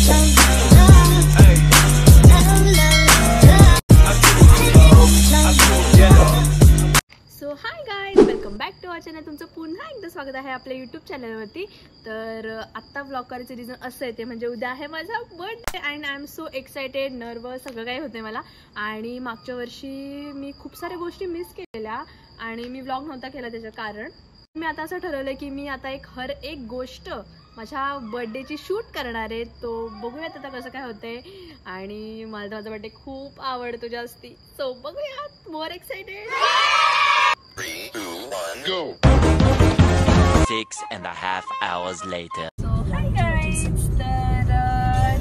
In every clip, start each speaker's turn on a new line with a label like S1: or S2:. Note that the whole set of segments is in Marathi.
S1: So hi guys, welcome back to our channel. तुमचं पुन्हा एकदा स्वागत आहे आपल्या यूट्यूब चॅनलवरती. तर आत्ता व्लॉग करायचं रिझन असं आहे, ते म्हणजे उद्या आहे माझा birthday and I am so excited, nervous, सगळं काही होते मला. आणि मागच्या वर्षी मी खूप साऱ्या गोष्टी मिस केलेल्या आणि मी व्लॉग नव्हता केला. त्याचं कारण मी आता असं ठरवलं की मी आता हर एक गोष्ट माझ्या बर्थडेची शूट करणार आहे. तो बघूयात आता कसं काय होतंय. आणि मला माझा बर्थडे खूप आवडतो जास्ती, सो बघूयात. मोर excited.
S2: 3, 2, 1, go! 6.5 hours later.
S1: So hi guys,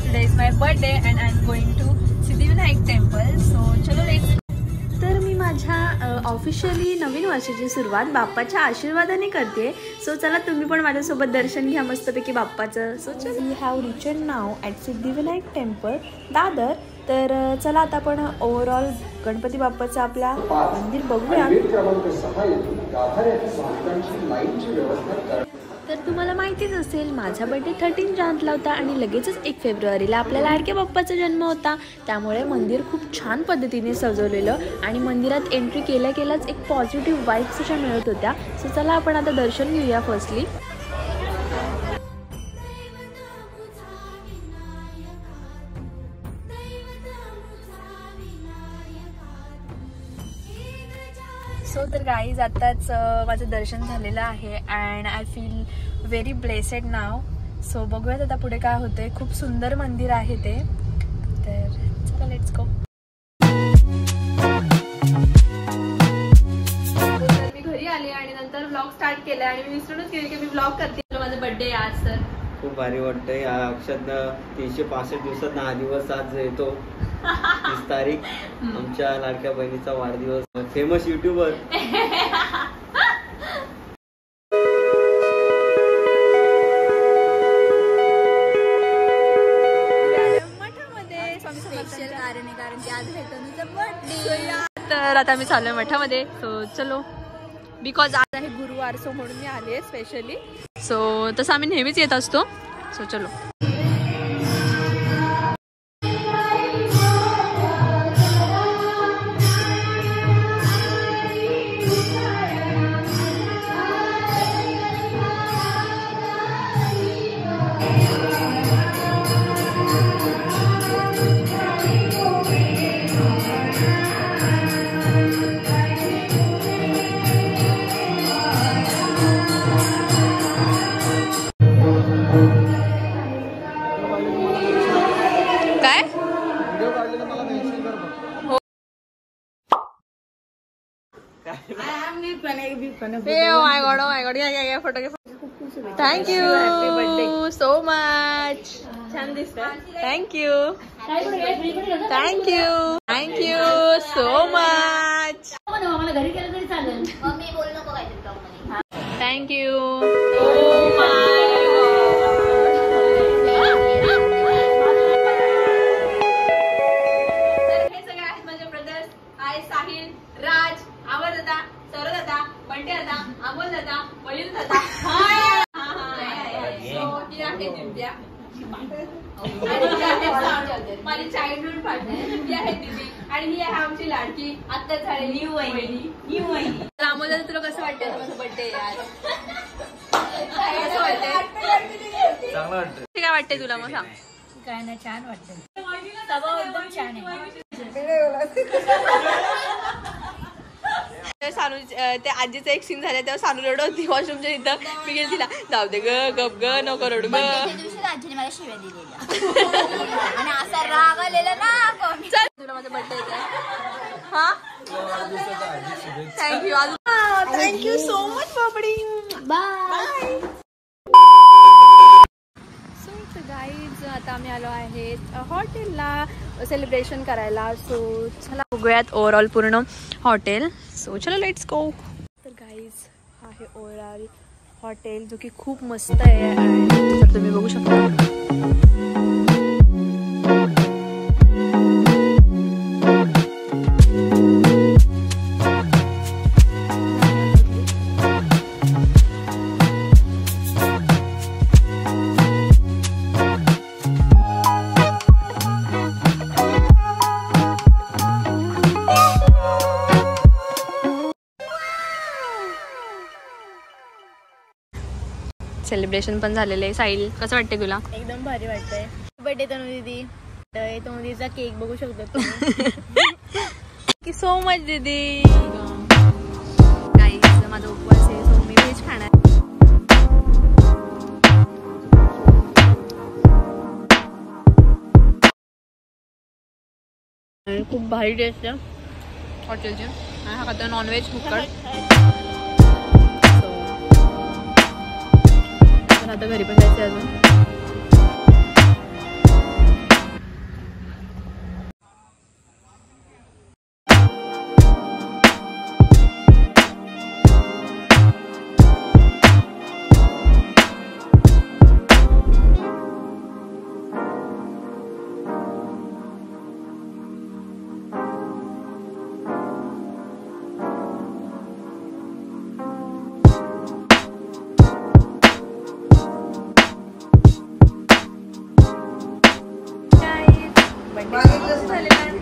S1: today is my birthday and I'm going to Siddhivinayak temple. So चलो लेट्स. तर मी माझ्या ऑफिशियली नवीन वर्षाची सुरुवात बाप्पाच्या आशीर्वादाने करते. सो चला तुम्ही पण माझ्यासोबत दर्शन घ्या मस्तपैकी बाप्पाचं. So we have reached now at Siddhivinayak temple Dadar. तर चला आता आपण ओव्हरऑल गणपती बाप्पाचं आपल्या मंदिर बघूया. तर तुम्हाला माहितीच असेल माझा बर्थडे 13 जानेवारीला होता आणि लगेचच 1 फेब्रुवारीला आपल्या लाडक्या बाप्पाचा जन्म होता. त्यामुळे मंदिर खूप छान पद्धतीने सजवलेलं आणि मंदिरात एंट्री केल्या केल्याच एक पॉझिटिव्ह वाईब्स अशा मिळत होत्या. सो चला आपण आता दर्शन घेऊया फर्स्टली. सो तर गाईज आत्ताच माझं दर्शन झालेलं आहे and I feel very blessed now. So बघूयात आता पुढे काय होते. खूप सुंदर मंदिर आहे ते. तर चला लेट्स गो. तर मी घरी आले आणि नंतर व्लॉग स्टार्ट केला आणि मी विसरूनच गेले की मी व्लॉग करते. माझा बर्थडे आज. सर
S3: खूप भारी वाटतंय. अक्षर 365 दिवसात हा दिवस आज येतो. 30 तारीख आमच्या लाडक्या बहिणीचा वाढदिवस. फेमस युट्यूबर मठामध्ये स्पेशल कारण की आज तनुचा बर्थडे. तर आता मी चाललोय मठामध्ये. सो चलो, बिकॉज आज आहे गुरुवार, सो म्हणून मी आले स्पेशली. सो तसं आम्ही नेहमीच येत असतो. सो चलो. Thank you so much. छान दिसतं. Thank you. Thank you. Thank you so much. Thank you so much. तर हे सगळे आहेत माझे ब्रदर्स. हाय साहिल, राज, आवर दादा, सौरव दादा, बंटे दादा, अमोल दादा, वैल दादा. माझी चाइल्डहुड पार्टनर ही आहे दीदी आणि ही आहे आमची लाडकी आत्ता झालेली न्यू वहिनी. अमोल, तुला कसं वाटतं माझा बर्थडे यार? कसं वाटतंय? चांगलं वाटतं. काय वाटतंय तुला? मग सांग.
S4: काय ना, छान वाटतं. स्वभाव एकदम छान आहे.
S1: सानू ते आजीचं एक सीन झालं तेव्हा सानू रडत होती वॉशरूमच्या इथं. मी गेली तिला, जाऊ दे ग, गप ग, नको रडू ग.
S4: आजीने मला शिव्या दिलेल्या आणि असा राग आलेला ना.
S1: चल, तुला माझा बर्थडे येत आहे. हा, थँक्यू. थँक्यू सो मच बाबडी. बाय. सो गाईज आता आम्ही आलो आहेत हॉटेलला सेलिब्रेशन करायला. सो चला बघूयात ओव्हरऑल पूर्ण हॉटेल. सो चलो लेट्स गो. तर गाईज हा आहे ओव्हरऑल हॉटेल, जो की खूप मस्त आहे आणि तर तुम्ही बघू शकता.
S3: सेलिब्रेशन पण झालेलं आहे. साहिल कसं वाटते तुला?
S4: एकदम भारी वाटतंय. बर्थडे तनु दीदी. तनु दीदीचा केक बघू शकतो.
S3: थँक्यू सो मच दीदी. गाईज माझा उपवास आहे सो मी व्हेज खाणार. खूप भारी टेस्ट आहे हॉटेलची. आणि हा खाता नॉनव्हेज फुकट. तर आता घरी पण जायचं अजून. झालेला आहे.